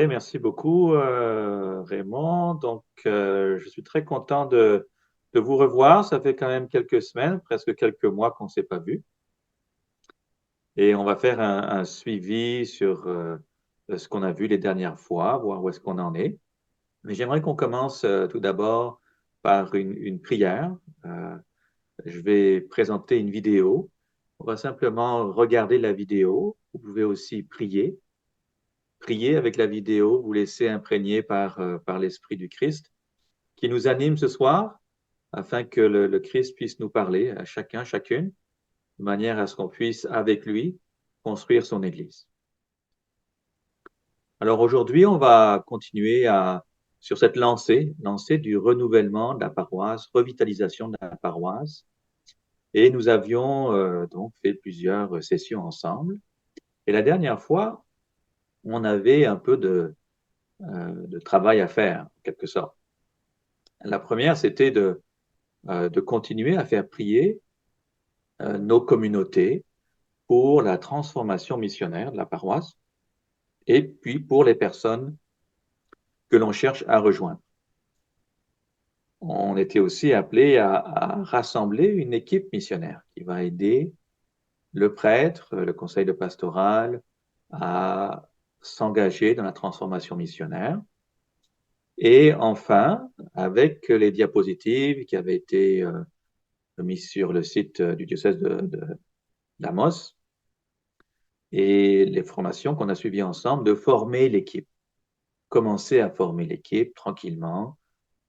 Merci beaucoup, Raymond. Donc, je suis très content de vous revoir. Ça fait quand même quelques semaines, presque quelques mois qu'on ne s'est pas vu. Et on va faire un suivi sur ce qu'on a vu les dernières fois, voir où est-ce qu'on en est. Mais j'aimerais qu'on commence tout d'abord par une prière. Euh, je vais présenter une vidéo. On va simplement regarder la vidéo. Vous pouvez aussi prier. Prier avec la vidéo, vous laisser imprégner par l'Esprit du Christ qui nous anime ce soir, afin que le Christ puisse nous parler à chacun, chacune, de manière à ce qu'on puisse, avec lui, construire son Église. Alors aujourd'hui, on va continuer sur cette lancée du renouvellement de la paroisse, revitalisation de la paroisse. Et nous avions donc fait plusieurs sessions ensemble. Et la dernière fois, on avait un peu de travail à faire, en quelque sorte. La première, c'était de continuer à faire prier nos communautés pour la transformation missionnaire de la paroisse et puis pour les personnes que l'on cherche à rejoindre. On était aussi appelé à rassembler une équipe missionnaire qui va aider le prêtre, le conseil de pastoral à s'engager dans la transformation missionnaire. Et enfin, avec les diapositives qui avaient été mises sur le site du diocèse d'Amos et les formations qu'on a suivies ensemble, de former l'équipe. Commencer à former l'équipe tranquillement,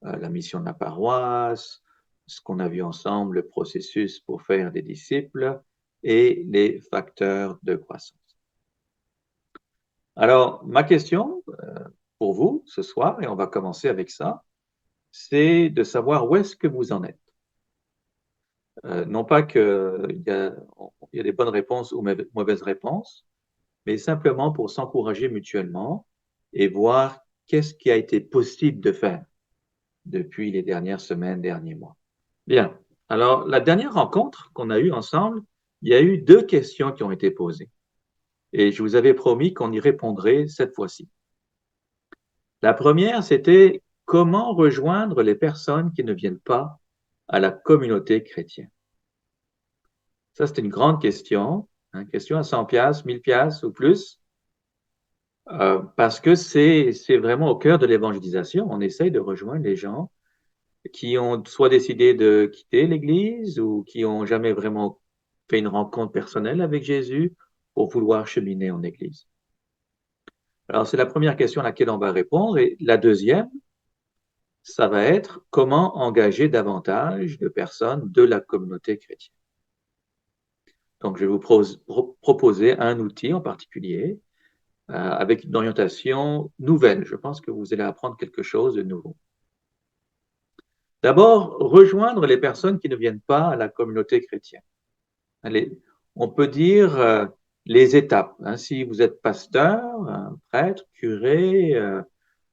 la mission de la paroisse, ce qu'on a vu ensemble, le processus pour faire des disciples et les facteurs de croissance. Alors, ma question pour vous ce soir, et on va commencer avec ça, c'est de savoir où est-ce que vous en êtes. Non pas qu'il y a des bonnes réponses ou mauvaises réponses, mais simplement pour s'encourager mutuellement et voir qu'est-ce qui a été possible de faire depuis les dernières semaines, derniers mois. Bien. Alors, la dernière rencontre qu'on a eue ensemble, il y a eu 2 questions qui ont été posées. Et je vous avais promis qu'on y répondrait cette fois-ci. La première, c'était comment rejoindre les personnes qui ne viennent pas à la communauté chrétienne. Ça, c'était une grande question, une question à 100 piastres, 1000 piastres ou plus, parce que c'est vraiment au cœur de l'évangélisation. On essaye de rejoindre les gens qui ont soit décidé de quitter l'Église ou qui n'ont jamais vraiment fait une rencontre personnelle avec Jésus pour vouloir cheminer en Église. Alors, c'est la première question à laquelle on va répondre. Et la deuxième, ça va être comment engager davantage de personnes de la communauté chrétienne. Donc, je vais vous proposer un outil en particulier avec une orientation nouvelle. Je pense que vous allez apprendre quelque chose de nouveau. D'abord, rejoindre les personnes qui ne viennent pas à la communauté chrétienne. Allez, on peut dire les étapes. Hein. Si vous êtes pasteur, un prêtre, curé,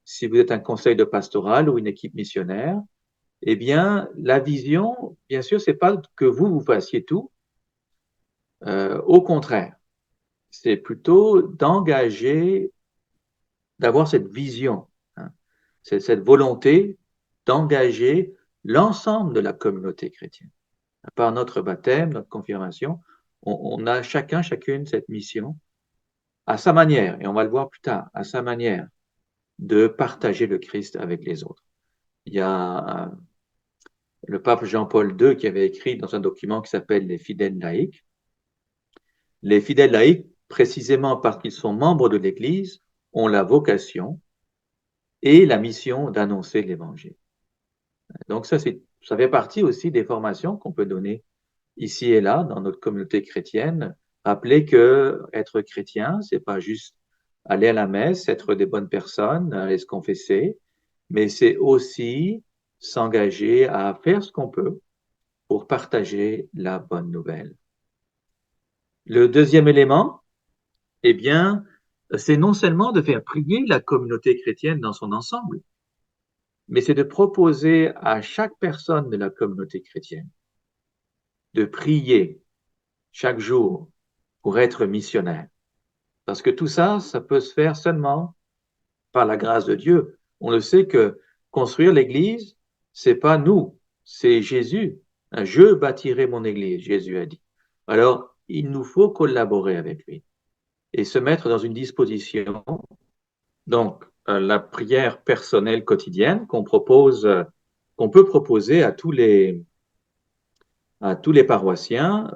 si vous êtes un conseil de pastoral ou une équipe missionnaire, eh bien, la vision, bien sûr, c'est pas que vous fassiez tout. Au contraire, c'est plutôt d'engager, d'avoir cette vision, hein, cette volonté d'engager l'ensemble de la communauté chrétienne. Par notre baptême, notre confirmation, on a chacun, chacune cette mission à sa manière, et on va le voir plus tard, à sa manière de partager le Christ avec les autres. Il y a le pape Jean-Paul II qui avait écrit dans un document qui s'appelle Les fidèles laïcs. Les fidèles laïcs, précisément parce qu'ils sont membres de l'Église, ont la vocation et la mission d'annoncer l'Évangile. Donc ça fait partie aussi des formations qu'on peut donner ici et là dans notre communauté chrétienne. Rappeler que être chrétien, c'est pas juste aller à la messe, être des bonnes personnes, aller se confesser, mais c'est aussi s'engager à faire ce qu'on peut pour partager la bonne nouvelle. Le deuxième élément, eh bien, c'est non seulement de faire prier la communauté chrétienne dans son ensemble, mais c'est de proposer à chaque personne de la communauté chrétienne de prier chaque jour pour être missionnaire. Parce que tout ça, ça peut se faire seulement par la grâce de Dieu. On le sait que construire l'Église, c'est pas nous, c'est Jésus. Je bâtirai mon Église, Jésus a dit. Alors, il nous faut collaborer avec lui et se mettre dans une disposition. Donc, la prière personnelle quotidienne qu'on peut proposer à tous les paroissiens.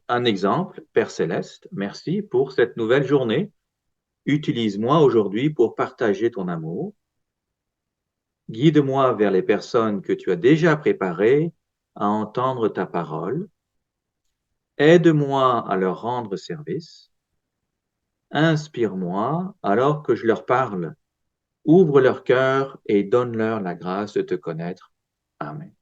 Un exemple, Père Céleste, merci pour cette nouvelle journée. Utilise-moi aujourd'hui pour partager ton amour. Guide-moi vers les personnes que tu as déjà préparées à entendre ta parole. Aide-moi à leur rendre service. Inspire-moi alors que je leur parle. Ouvre leur cœur et donne-leur la grâce de te connaître. Amen.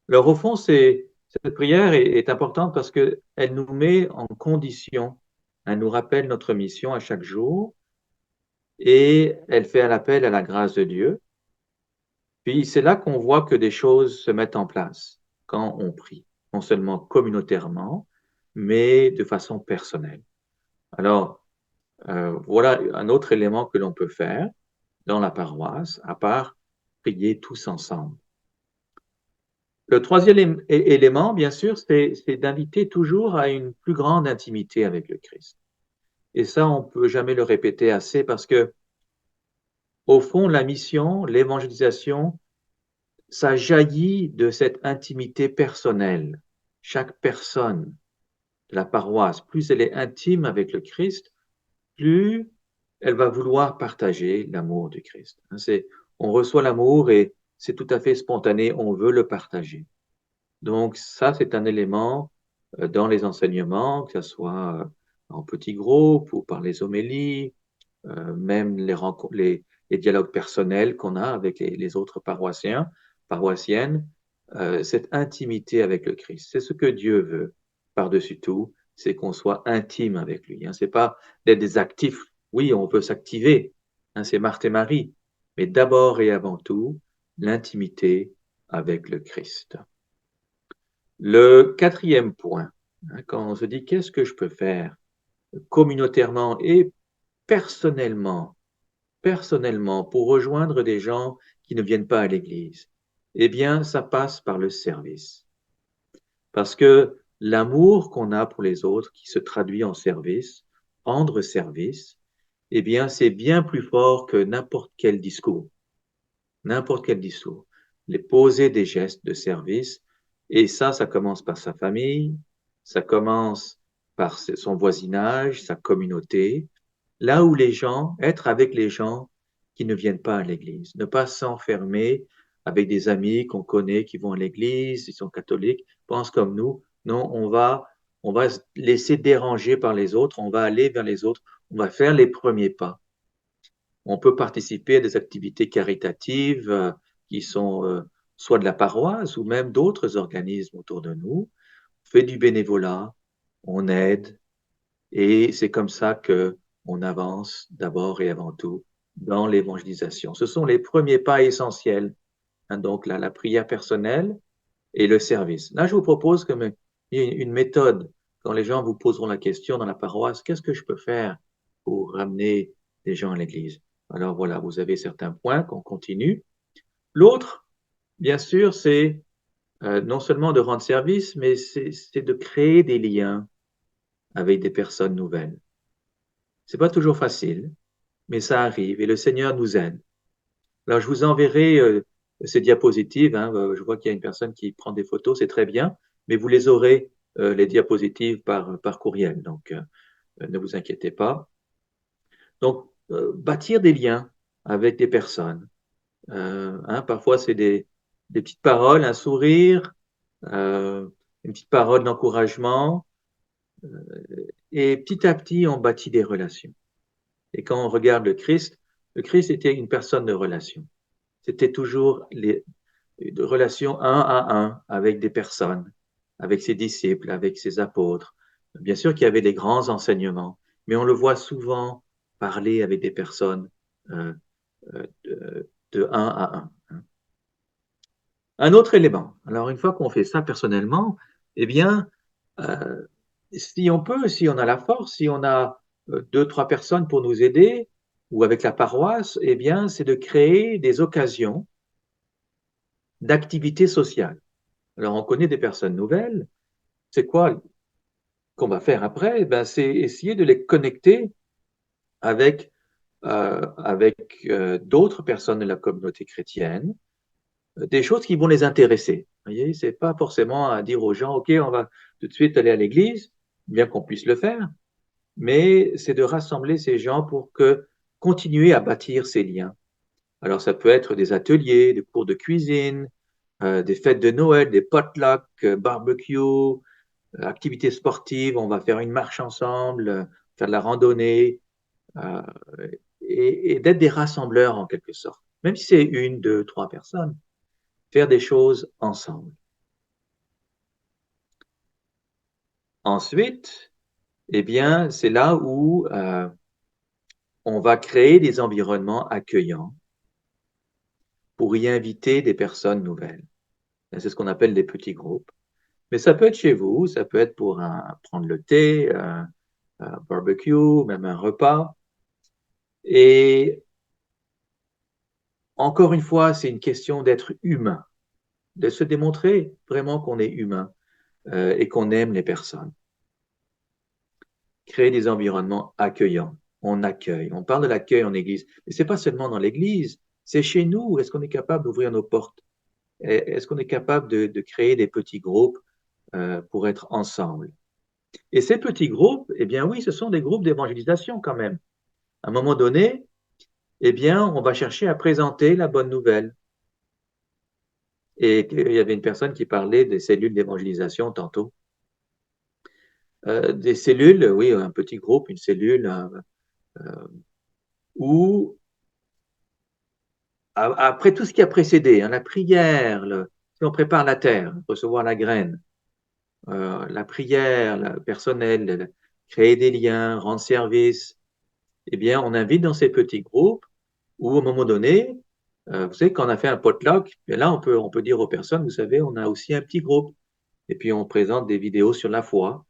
Alors, au fond, cette prière est importante parce qu'elle nous met en condition. Elle nous rappelle notre mission à chaque jour et elle fait un appel à la grâce de Dieu. Puis c'est là qu'on voit que des choses se mettent en place quand on prie, non seulement communautairement, mais de façon personnelle. Alors, voilà un autre élément que l'on peut faire dans la paroisse, à part prier tous ensemble. Le troisième élément, bien sûr, c'est d'inviter toujours à une plus grande intimité avec le Christ. Et ça, on ne peut jamais le répéter assez parce que, au fond, la mission, l'évangélisation, ça jaillit de cette intimité personnelle. Chaque personne de la paroisse, plus elle est intime avec le Christ, plus elle va vouloir partager l'amour du Christ. On reçoit l'amour et c'est tout à fait spontané, on veut le partager. Donc ça, c'est un élément dans les enseignements, que ce soit en petits groupes ou par les homélies, même les dialogues personnels qu'on a avec les autres paroissiens, paroissiennes, cette intimité avec le Christ. C'est ce que Dieu veut par-dessus tout, c'est qu'on soit intime avec lui. Hein. C'est pas d'être des actifs. Oui, on peut s'activer. Hein, c'est Marthe et Marie. Mais d'abord et avant tout, l'intimité avec le Christ. Le quatrième point, hein, quand on se dit qu'est-ce que je peux faire communautairement et personnellement pour rejoindre des gens qui ne viennent pas à l'église, eh bien, ça passe par le service. Parce que l'amour qu'on a pour les autres, qui se traduit en service, rendre service, eh bien, c'est bien plus fort que n'importe quel discours. N'importe quel discours. Les poser des gestes de service, et ça commence par sa famille, ça commence par son voisinage, sa communauté, là où les gens, être avec les gens qui ne viennent pas à l'église, ne pas s'enfermer avec des amis qu'on connaît qui vont à l'église, ils sont catholiques, pensent comme nous. Non, on va se laisser déranger par les autres, on va aller vers les autres, on va faire les premiers pas. On peut participer à des activités caritatives qui sont soit de la paroisse ou même d'autres organismes autour de nous. On fait du bénévolat, on aide, et c'est comme ça que on avance d'abord et avant tout dans l'évangélisation. Ce sont les premiers pas essentiels, hein, donc la prière personnelle et le service. Là, je vous propose comme une méthode. Quand les gens vous poseront la question dans la paroisse, qu'est-ce que je peux faire pour ramener des gens à l'église? Alors voilà, vous avez certains points qu'on continue. L'autre, bien sûr, c'est non seulement de rendre service, mais c'est de créer des liens avec des personnes nouvelles. C'est pas toujours facile, mais ça arrive et le Seigneur nous aide. Alors, je vous enverrai ces diapositives. Hein, je vois qu'il y a une personne qui prend des photos, c'est très bien, mais vous les aurez, les diapositives, par courriel. Donc, ne vous inquiétez pas. Donc, bâtir des liens avec des personnes. Hein, parfois, c'est des petites paroles, un sourire, euh, une petite parole d'encouragement. Et petit à petit, on bâtit des relations. Et quand on regarde le Christ était une personne de relation. C'était toujours de relations un à un avec des personnes, avec ses disciples, avec ses apôtres. Bien sûr qu'il y avait des grands enseignements, mais on le voit souvent parler avec des personnes euh, de un à un, hein. Un autre élément. Alors, une fois qu'on fait ça personnellement, eh bien, euh, si on peut, si on a la force, si on a deux, trois personnes pour nous aider, ou avec la paroisse, eh bien, c'est de créer des occasions d'activités sociales. Alors, on connaît des personnes nouvelles. C'est quoi qu'on va faire après? Eh ben, c'est essayer de les connecter avec, d'autres personnes de la communauté chrétienne, des choses qui vont les intéresser. Vous voyez, c'est pas forcément à dire aux gens, OK, on va tout de suite aller à l'église, bien qu'on puisse le faire, mais c'est de rassembler ces gens pour que continuer à bâtir ces liens. Alors, ça peut être des ateliers, des cours de cuisine, des fêtes de Noël, des potlucks, barbecue, activités sportives, on va faire une marche ensemble, faire de la randonnée, euh, et d'être des rassembleurs en quelque sorte. Même si c'est une, deux, trois personnes, faire des choses ensemble. Ensuite, eh bien, c'est là où on va créer des environnements accueillants pour y inviter des personnes nouvelles. C'est ce qu'on appelle des petits groupes. Mais ça peut être chez vous, ça peut être pour prendre le thé, un barbecue, même un repas. Et encore une fois, c'est une question d'être humain, de se démontrer vraiment qu'on est humain et qu'on aime les personnes. Créer des environnements accueillants. On accueille. On parle de l'accueil en Église. Mais ce n'est pas seulement dans l'Église, c'est chez nous. Est-ce qu'on est capable d'ouvrir nos portes? Est-ce qu'on est capable de créer des petits groupes pour être ensemble? Et ces petits groupes, eh bien oui, ce sont des groupes d'évangélisation quand même. À un moment donné, eh bien, on va chercher à présenter la bonne nouvelle. Et il y avait une personne qui parlait des cellules d'évangélisation tantôt. Des cellules, oui, un petit groupe, une cellule où, après tout ce qui a précédé, hein, la prière, si on prépare la terre, recevoir la graine, la prière, la personnelle, créer des liens, rendre service, eh bien, on invite dans ces petits groupes où, à un moment donné, vous savez, quand on a fait un potluck, bien là, on peut dire aux personnes, vous savez, on a aussi un petit groupe. Et puis, on présente des vidéos sur la foi.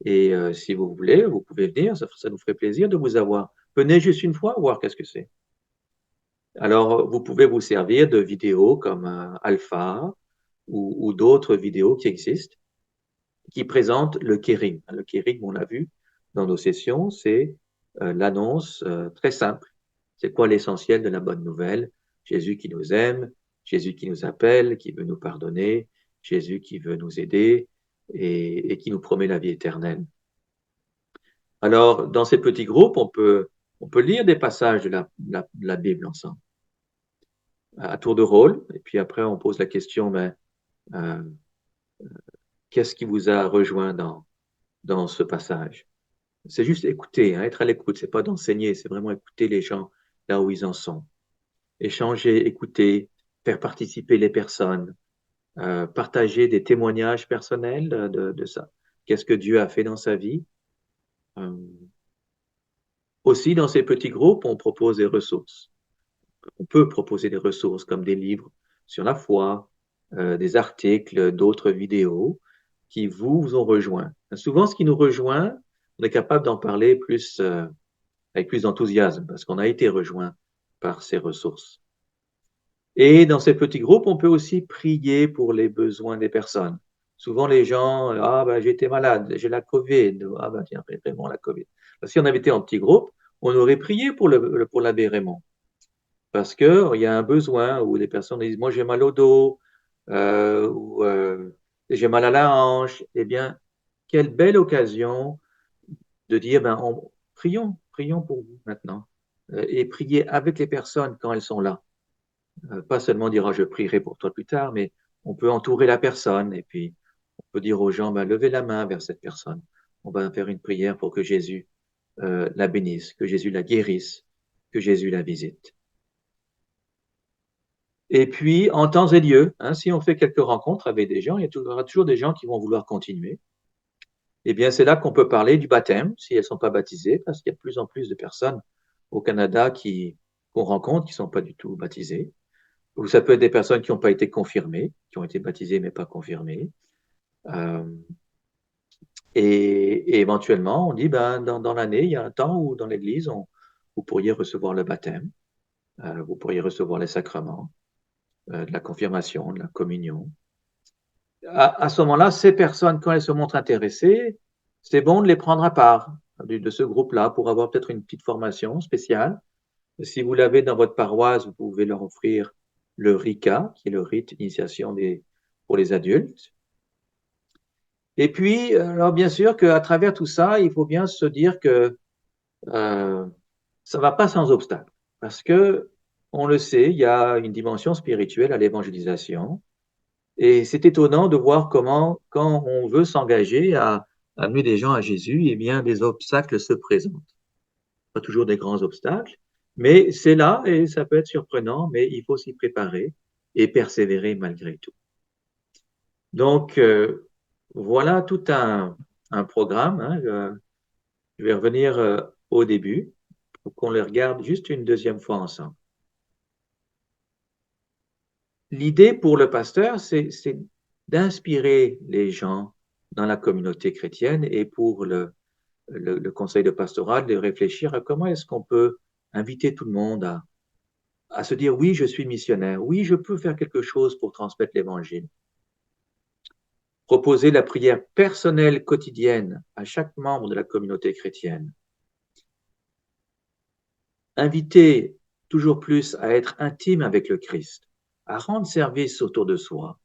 Et si vous voulez, vous pouvez venir, ça nous ferait plaisir de vous avoir. Venez juste une fois voir qu'est-ce que c'est. Alors, vous pouvez vous servir de vidéos comme Alpha ou d'autres vidéos qui existent, qui présentent le Kérigme. Le Kérigme, on l'a vu dans nos sessions, c'est l'annonce très simple. C'est quoi l'essentiel de la bonne nouvelle? Jésus qui nous aime, Jésus qui nous appelle, qui veut nous pardonner, Jésus qui veut nous aider et qui nous promet la vie éternelle. Alors, dans ces petits groupes, on peut lire des passages de la Bible ensemble, à tour de rôle, et puis après, on pose la question, ben, euh, qu'est-ce qui vous a rejoint dans ce passage? C'est juste écouter, hein, être à l'écoute, c'est pas d'enseigner, c'est vraiment écouter les gens là où ils en sont. Échanger, écouter, faire participer les personnes, partager des témoignages personnels de ça. Qu'est-ce que Dieu a fait dans sa vie? Euh, Aussi, dans ces petits groupes, on propose des ressources. On peut proposer des ressources comme des livres sur la foi, des articles, d'autres vidéos qui vous ont rejoint. Souvent, ce qui nous rejoint, on est capable d'en parler avec plus d'enthousiasme parce qu'on a été rejoint par ces ressources. Et dans ces petits groupes, on peut aussi prier pour les besoins des personnes. Souvent, les gens, ah ben j'ai été malade, j'ai la Covid, ah ben tiens, vraiment la Covid. Si on avait été en petit groupe, on aurait prié pour l'abbé Raymond parce qu'il y a un besoin où les personnes disent, moi j'ai mal au dos, ou j'ai mal à la hanche. Eh bien, quelle belle occasion de dire, ben, prions pour vous maintenant, et prier avec les personnes quand elles sont là. Pas seulement dire, ah, je prierai pour toi plus tard, mais on peut entourer la personne et puis on peut dire aux gens, ben, levez la main vers cette personne. On va faire une prière pour que Jésus la bénisse, que Jésus la guérisse, que Jésus la visite. Et puis, en temps et lieu, hein, si on fait quelques rencontres avec des gens, il y aura toujours des gens qui vont vouloir continuer. eh bien, c'est là qu'on peut parler du baptême, si elles ne sont pas baptisées, parce qu'il y a de plus en plus de personnes au Canada qu'on rencontre qui ne sont pas du tout baptisées. Ou ça peut être des personnes qui n'ont pas été confirmées, qui ont été baptisées mais pas confirmées. Euh, et éventuellement, on dit, ben, dans l'année, il y a un temps où dans l'Église, vous pourriez recevoir le baptême, vous pourriez recevoir les sacrements, de la confirmation, de la communion. À ce moment-là, ces personnes, quand elles se montrent intéressées, c'est bon de les prendre à part de ce groupe-là pour avoir peut-être une petite formation spéciale. Si vous l'avez dans votre paroisse, vous pouvez leur offrir le RICA, qui est le rite d'initiation pour les adultes. Et puis, alors bien sûr qu'à travers tout ça, il faut bien se dire que ça ne va pas sans obstacle. Parce que, on le sait, il y a une dimension spirituelle à l'évangélisation. Et c'est étonnant de voir comment, quand on veut s'engager à amener des gens à Jésus, eh bien, des obstacles se présentent. Pas toujours des grands obstacles, mais c'est là et ça peut être surprenant, mais il faut s'y préparer et persévérer malgré tout. Donc, voilà tout un programme, hein. Je vais revenir au début pour qu'on le regarde juste une deuxième fois ensemble. L'idée pour le pasteur, c'est d'inspirer les gens dans la communauté chrétienne et pour le conseil de pastoral de réfléchir à comment est-ce qu'on peut inviter tout le monde à se dire oui, je suis missionnaire, oui, je peux faire quelque chose pour transmettre l'évangile. Proposer la prière personnelle quotidienne à chaque membre de la communauté chrétienne. Inviter toujours plus à être intime avec le Christ, à rendre service autour de soi,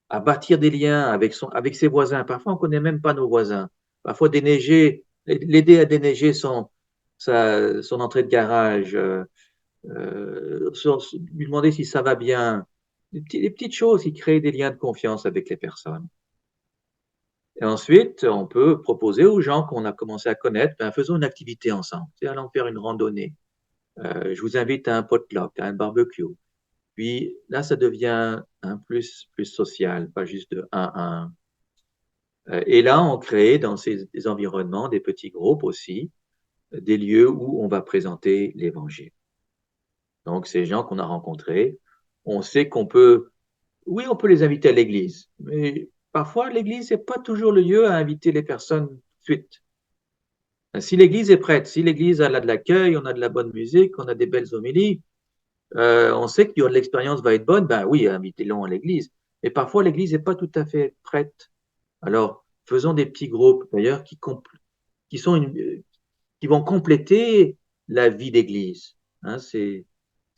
à bâtir des liens avec ses voisins. Parfois, on ne connaît même pas nos voisins. Parfois, l'aider à déneiger son entrée de garage, lui demander si ça va bien. Les petites choses qui créent des liens de confiance avec les personnes. Et ensuite, on peut proposer aux gens qu'on a commencé à connaître, ben, faisons une activité ensemble. Allons faire une randonnée. Je vous invite à un potluck, à un barbecue. Puis là, ça devient un plus social, pas juste de un à un. Et là, on crée dans ces environnements des petits groupes aussi, des lieux où on va présenter l'évangile. Donc, ces gens qu'on a rencontrés, on sait oui, on peut les inviter à l'église, mais parfois, l'église n'est pas toujours le lieu à inviter les personnes tout de suite. Si l'église est prête, si l'église a de l'accueil, on a de la bonne musique, on a des belles homélies, on sait que l'expérience va être bonne, ben oui, invitez-les à l'église. Mais parfois, l'église n'est pas tout à fait prête. Alors, faisons des petits groupes, d'ailleurs, qui vont compléter la vie d'église. Hein, c'est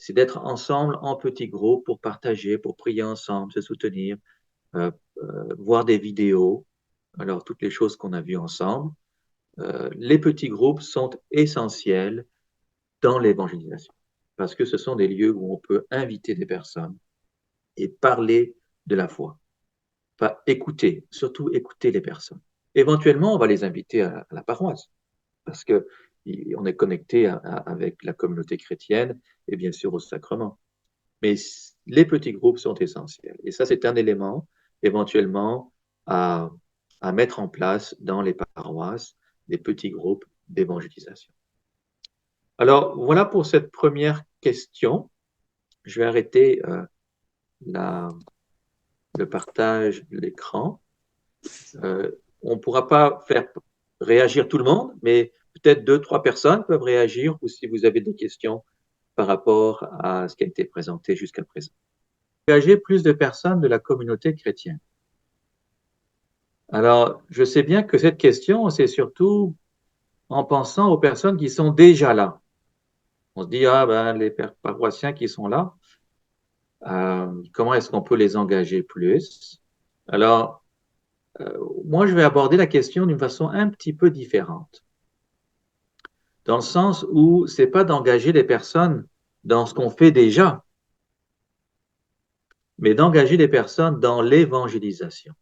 d'être ensemble en petits groupes pour partager, pour prier ensemble, se soutenir, voir des vidéos, alors toutes les choses qu'on a vues ensemble. Les petits groupes sont essentiels dans l'évangélisation parce que ce sont des lieux où on peut inviter des personnes et parler de la foi. Pas écouter, surtout écouter les personnes. Éventuellement, on va les inviter à la paroisse parce que on est connecté avec la communauté chrétienne et bien sûr au sacrement. Mais les petits groupes sont essentiels. Et ça, c'est un élément éventuellement à, à mettre en place dans les paroisses, des petits groupes d'évangélisation. Alors, voilà pour cette première question. Je vais arrêter le partage de l'écran. On ne pourra pas faire réagir tout le monde, mais peut-être 2, 3 personnes peuvent réagir ou si vous avez des questions par rapport à ce qui a été présenté jusqu'à présent. Engager plus de personnes de la communauté chrétienne. Alors, je sais bien que cette question, c'est surtout en pensant aux personnes qui sont déjà là. On se dit, ah ben, les paroissiens qui sont là, comment est-ce qu'on peut les engager plus? Alors, moi, je vais aborder la question d'une façon un petit peu différente. Dans le sens où c'est pas d'engager les personnes dans ce qu'on fait déjà, mais d'engager les personnes dans l'évangélisation.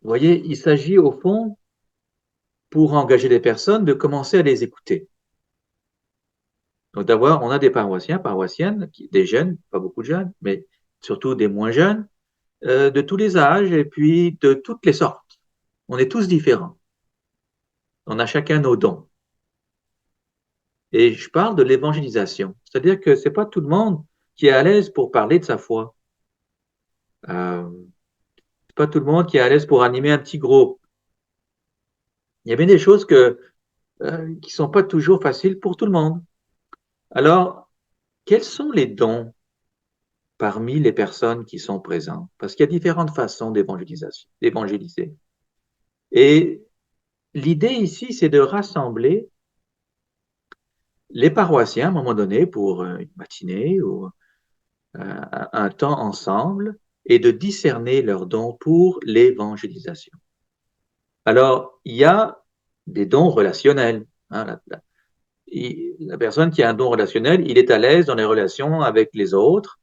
Vous voyez, il s'agit au fond, pour engager les personnes, de commencer à les écouter. Donc on a des paroissiens, paroissiennes, des jeunes, pas beaucoup de jeunes, mais surtout des moins jeunes, de tous les âges et puis de toutes les sortes. On est tous différents. On a chacun nos dons. Et je parle de l'évangélisation. C'est-à-dire que c'est pas tout le monde qui est à l'aise pour parler de sa foi. Euh, c'est pas tout le monde qui est à l'aise pour animer un petit groupe. Il y a bien des choses qui sont pas toujours faciles pour tout le monde. Alors, quels sont les dons parmi les personnes qui sont présentes? Parce qu'il y a différentes façons d'évangéliser. Et l'idée ici, c'est de rassembler les paroissiens à un moment donné pour une matinée ou un temps ensemble et de discerner leurs dons pour l'évangélisation. Alors, il y a des dons relationnels. Hein, la personne qui a un don relationnel, il est à l'aise dans les relations avec les autres,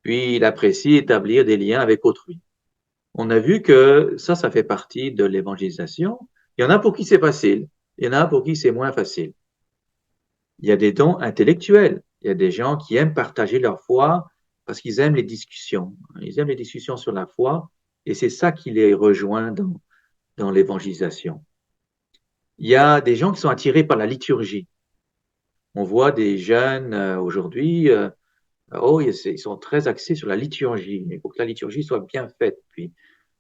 puis il apprécie établir des liens avec autrui. On a vu que ça fait partie de l'évangélisation. Il y en a pour qui c'est facile, il y en a pour qui c'est moins facile. Il y a des dons intellectuels. Il y a des gens qui aiment partager leur foi parce qu'ils aiment les discussions. Ils aiment les discussions sur la foi et c'est ça qui les rejoint dans l'évangélisation. Il y a des gens qui sont attirés par la liturgie. On voit des jeunes aujourd'hui, oh, ils sont très axés sur la liturgie. Il faut que la liturgie soit bien faite, puis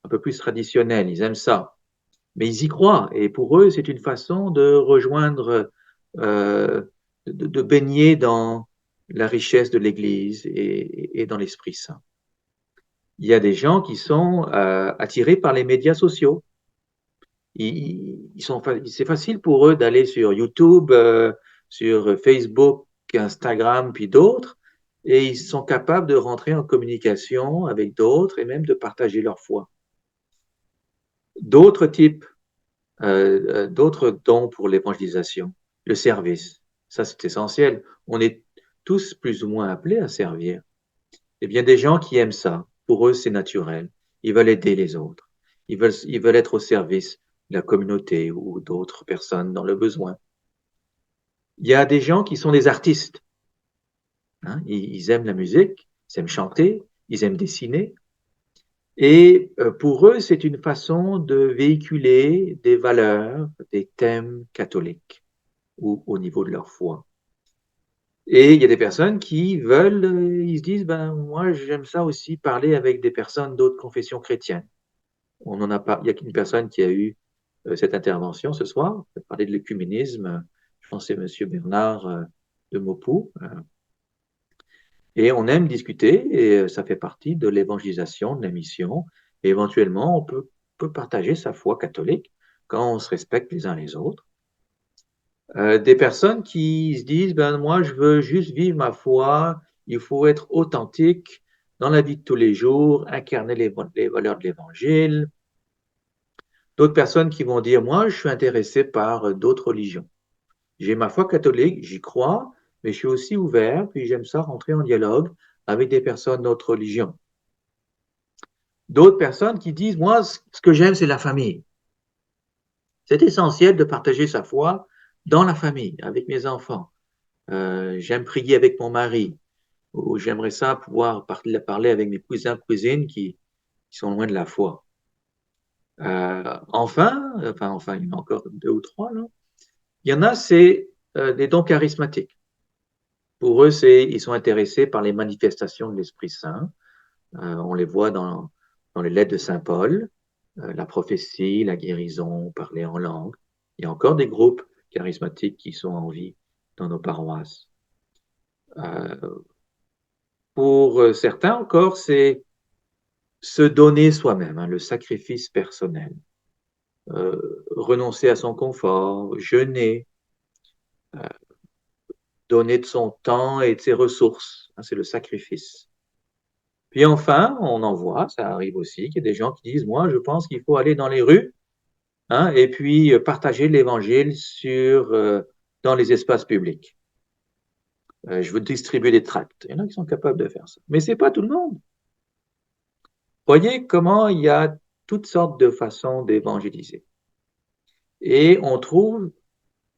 un peu plus traditionnelle. Ils aiment ça. Mais ils y croient. Et pour eux, c'est une façon de rejoindre, euh, de baigner dans la richesse de l'Église et dans l'Esprit Saint. Il y a des gens qui sont attirés par les médias sociaux. C'est facile pour eux d'aller sur YouTube, sur Facebook, Instagram, puis d'autres, et ils sont capables de rentrer en communication avec d'autres et même de partager leur foi. D'autres types d'autres dons pour l'évangélisation, le service. Ça, c'est essentiel. On est tous plus ou moins appelés à servir. Eh bien, des gens qui aiment ça, pour eux, c'est naturel. Ils veulent aider les autres. Ils veulent être au service de la communauté ou d'autres personnes dans le besoin. Il y a des gens qui sont des artistes. Hein. Ils aiment la musique, ils aiment chanter, ils aiment dessiner. Et pour eux, c'est une façon de véhiculer des valeurs, des thèmes catholiques ou au niveau de leur foi. Et il y a des personnes qui veulent, ils se disent, ben moi j'aime ça aussi parler avec des personnes d'autres confessions chrétiennes. On en a pas, il y a qu'une personne qui a eu cette intervention ce soir, qui a parlé de l'écuménisme. Je pense que c'est Monsieur Bernard de Maupoux. Et on aime discuter et ça fait partie de l'évangélisation, de la mission. Et éventuellement, peut partager sa foi catholique quand on se respecte les uns les autres. Des personnes qui se disent, ben moi, je veux juste vivre ma foi, il faut être authentique dans la vie de tous les jours, incarner les valeurs de l'Évangile. D'autres personnes qui vont dire, moi, je suis intéressé par d'autres religions. J'ai ma foi catholique, j'y crois, mais je suis aussi ouvert, puis j'aime ça rentrer en dialogue avec des personnes d'autres religions. D'autres personnes qui disent, moi, ce que j'aime, c'est la famille. C'est essentiel de partager sa foi dans la famille, avec mes enfants. J'aime prier avec mon mari, ou j'aimerais ça pouvoir parler avec mes cousins, cousines qui sont loin de la foi. Enfin, il y en a encore deux ou trois, là. Il y en a, c'est des dons charismatiques. Pour eux, ils sont intéressés par les manifestations de l'Esprit Saint. On les voit dans les lettres de Saint Paul, la prophétie, la guérison, parler en langue. Il y a encore des groupes charismatiques qui sont en vie dans nos paroisses. Euh, pour certains encore, c'est se donner soi-même, hein, le sacrifice personnel, renoncer à son confort, jeûner, euh, donner de son temps et de ses ressources, hein, c'est le sacrifice. Puis enfin, on en voit, ça arrive aussi, qu'il y a des gens qui disent, moi, je pense qu'il faut aller dans les rues, hein, et puis partager l'évangile dans les espaces publics. Je veux distribuer des tracts. Il y en a qui sont capables de faire ça. Mais c'est pas tout le monde. Voyez comment il y a toutes sortes de façons d'évangéliser. Et on trouve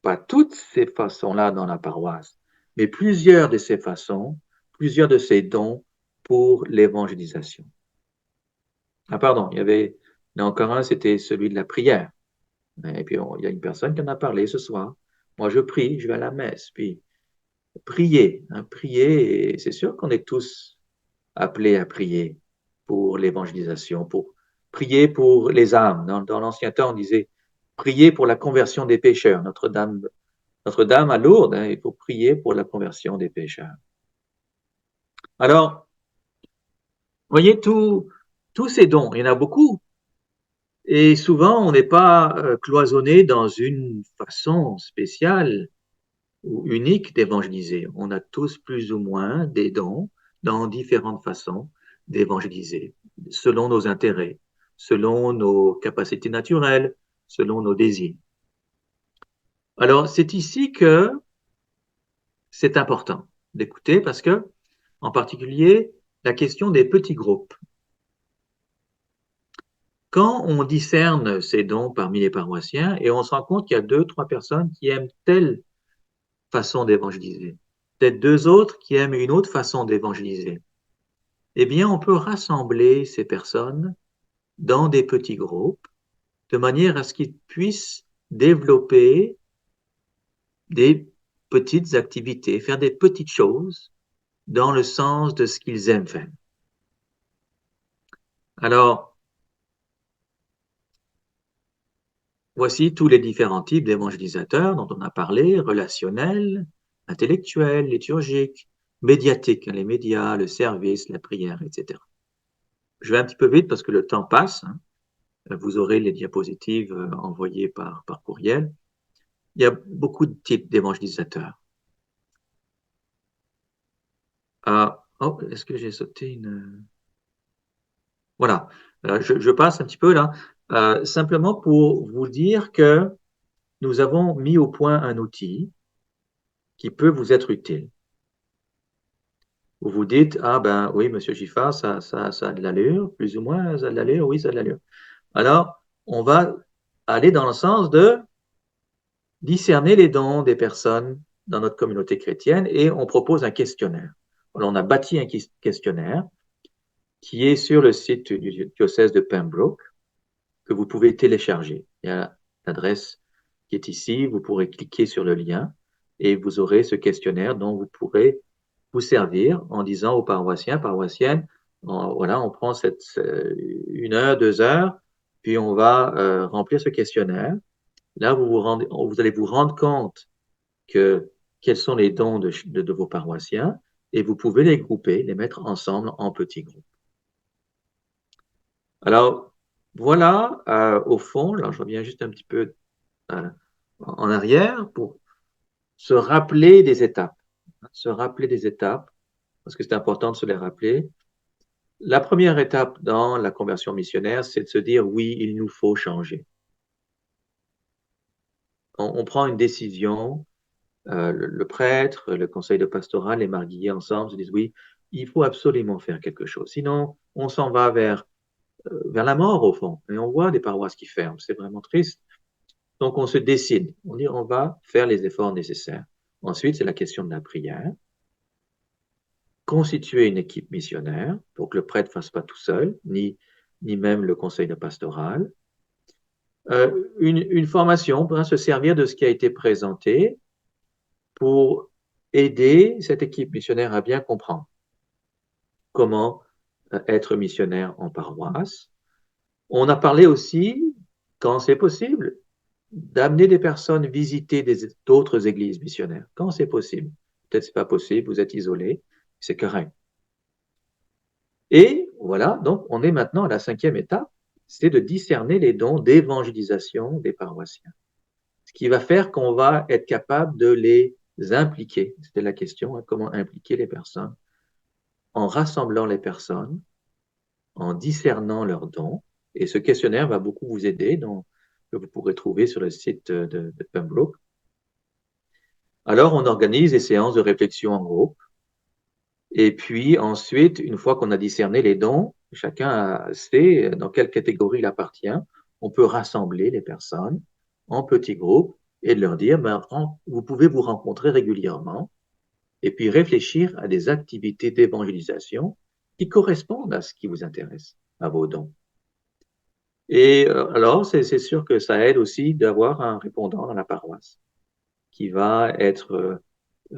pas toutes ces façons-là dans la paroisse, mais plusieurs de ces façons, plusieurs de ces dons pour l'évangélisation. Ah, pardon, il y en a encore un, c'était celui de la prière. Et puis, il y a une personne qui en a parlé ce soir. Moi, je prie, je vais à la messe. Puis, prier, hein, prier, et c'est sûr qu'on est tous appelés à prier pour l'évangélisation, pour prier pour les âmes. Dans l'ancien temps, on disait prier pour la conversion des pécheurs. Notre-Dame à Lourdes, hein, il faut prier pour la conversion des pécheurs. Alors, voyez, tous ces dons, il y en a beaucoup. Et souvent, on n'est pas cloisonné dans une façon spéciale ou unique d'évangéliser. On a tous plus ou moins des dons dans différentes façons d'évangéliser, selon nos intérêts, selon nos capacités naturelles, selon nos désirs. Alors, c'est ici que c'est important d'écouter parce que, en particulier, la question des petits groupes. Quand on discerne ces dons parmi les paroissiens et on se rend compte qu'il y a deux, trois personnes qui aiment telle façon d'évangéliser, peut-être deux autres qui aiment une autre façon d'évangéliser, eh bien, on peut rassembler ces personnes dans des petits groupes de manière à ce qu'ils puissent développer des petites activités, faire des petites choses dans le sens de ce qu'ils aiment faire. Alors, voici tous les différents types d'évangélisateurs dont on a parlé, relationnels, intellectuels, liturgiques, médiatiques, les médias, le service, la prière, etc. Je vais un petit peu vite parce que le temps passe, hein. Vous aurez les diapositives envoyées par courriel. Il y a beaucoup de types d'évangélisateurs. Oh, est-ce que j'ai sauté une... Voilà, je passe un petit peu là, simplement pour vous dire que nous avons mis au point un outil qui peut vous être utile. Vous vous dites, ah ben oui, monsieur Giffard, ça a de l'allure, plus ou moins, ça a de l'allure, oui, ça a de l'allure. Alors, on va aller dans le sens de discerner les dons des personnes dans notre communauté chrétienne et on propose un questionnaire. Alors, on a bâti un questionnaire qui est sur le site du diocèse de Pembroke que vous pouvez télécharger. Il y a l'adresse qui est ici, vous pourrez cliquer sur le lien et vous aurez ce questionnaire dont vous pourrez vous servir en disant aux paroissiens, paroissiennes, voilà, on prend une heure, 2 heures, puis on va remplir ce questionnaire. Là, vous allez vous rendre compte quels sont les dons de vos paroissiens et vous pouvez les grouper, les mettre ensemble en petits groupes. Alors, voilà, au fond, là, je reviens juste un petit peu euh, en arrière pour se rappeler des étapes. Se rappeler des étapes, parce que c'est important de se les rappeler. La première étape dans la conversion missionnaire, c'est de se dire, oui, il nous faut changer. On prend une décision, le prêtre, le conseil de pastoral, les marguilliers ensemble se disent, oui, il faut absolument faire quelque chose. Sinon, on s'en va vers la mort, au fond. Et on voit des paroisses qui ferment. C'est vraiment triste. Donc, on se décide. On dit, on va faire les efforts nécessaires. Ensuite, c'est la question de la prière. Constituer une équipe missionnaire pour que le prêtre ne fasse pas tout seul, ni même le conseil de pastoral. Une formation pour se servir de ce qui a été présenté pour aider cette équipe missionnaire à bien comprendre comment être missionnaire en paroisse. On a parlé aussi, quand c'est possible, d'amener des personnes visiter d'autres églises missionnaires, quand c'est possible. Peut-être c'est pas possible, vous êtes isolé, c'est correct. Et voilà, donc on est maintenant à la cinquième étape, c'est de discerner les dons d'évangélisation des paroissiens. Ce qui va faire qu'on va être capable de les impliquer. C'était la question, hein, comment impliquer les personnes en rassemblant les personnes, en discernant leurs dons. Et ce questionnaire va beaucoup vous aider, que vous pourrez trouver sur le site de Pembroke. Alors, on organise des séances de réflexion en groupe. Et puis ensuite, une fois qu'on a discerné les dons, chacun sait dans quelle catégorie il appartient, on peut rassembler les personnes en petits groupes et leur dire, ben, vous pouvez vous rencontrer régulièrement et puis réfléchir à des activités d'évangélisation qui correspondent à ce qui vous intéresse, à vos dons. Et alors, c'est sûr que ça aide aussi d'avoir un répondant dans la paroisse qui va être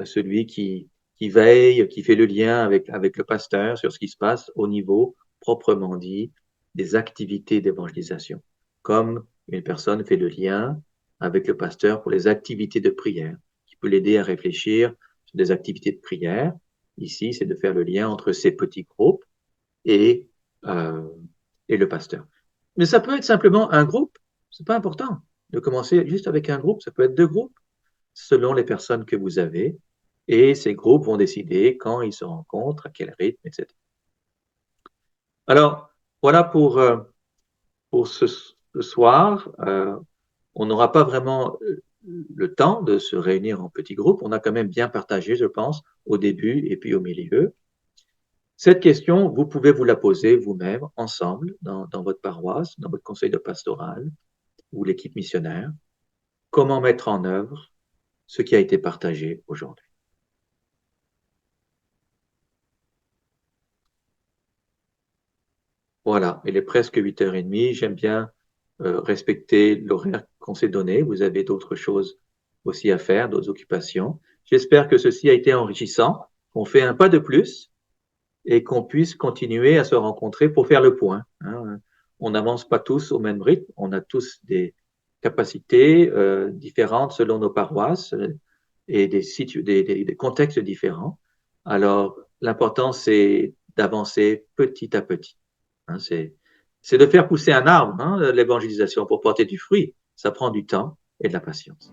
celui qui veille, qui fait le lien avec le pasteur sur ce qui se passe au niveau proprement dit des activités d'évangélisation, comme une personne fait le lien avec le pasteur pour les activités de prière, qui peut l'aider à réfléchir sur des activités de prière. Ici, c'est de faire le lien entre ces petits groupes et, euh, et le pasteur. Mais ça peut être simplement un groupe, c'est pas important de commencer juste avec un groupe, ça peut être deux groupes selon les personnes que vous avez, et ces groupes vont décider quand ils se rencontrent, à quel rythme, etc. Alors, voilà pour ce soir. On n'aura pas vraiment le temps de se réunir en petits groupes. On a quand même bien partagé, je pense, au début et puis au milieu. Cette question, vous pouvez vous la poser vous-même, ensemble, dans votre paroisse, dans votre conseil de pastoral ou l'équipe missionnaire. Comment mettre en œuvre ce qui a été partagé aujourd'hui? Voilà, il est presque 8h30. J'aime bien respecter l'horaire qu'on s'est donné. Vous avez d'autres choses aussi à faire, d'autres occupations. J'espère que ceci a été enrichissant, qu'on fait un pas de plus et qu'on puisse continuer à se rencontrer pour faire le point, hein. On n'avance pas tous au même rythme, on a tous des capacités différentes selon nos paroisses et des contextes différents. Alors, l'important, c'est d'avancer petit à petit. Hein, c'est de faire pousser un arbre, hein, l'évangélisation, pour porter du fruit. Ça prend du temps et de la patience.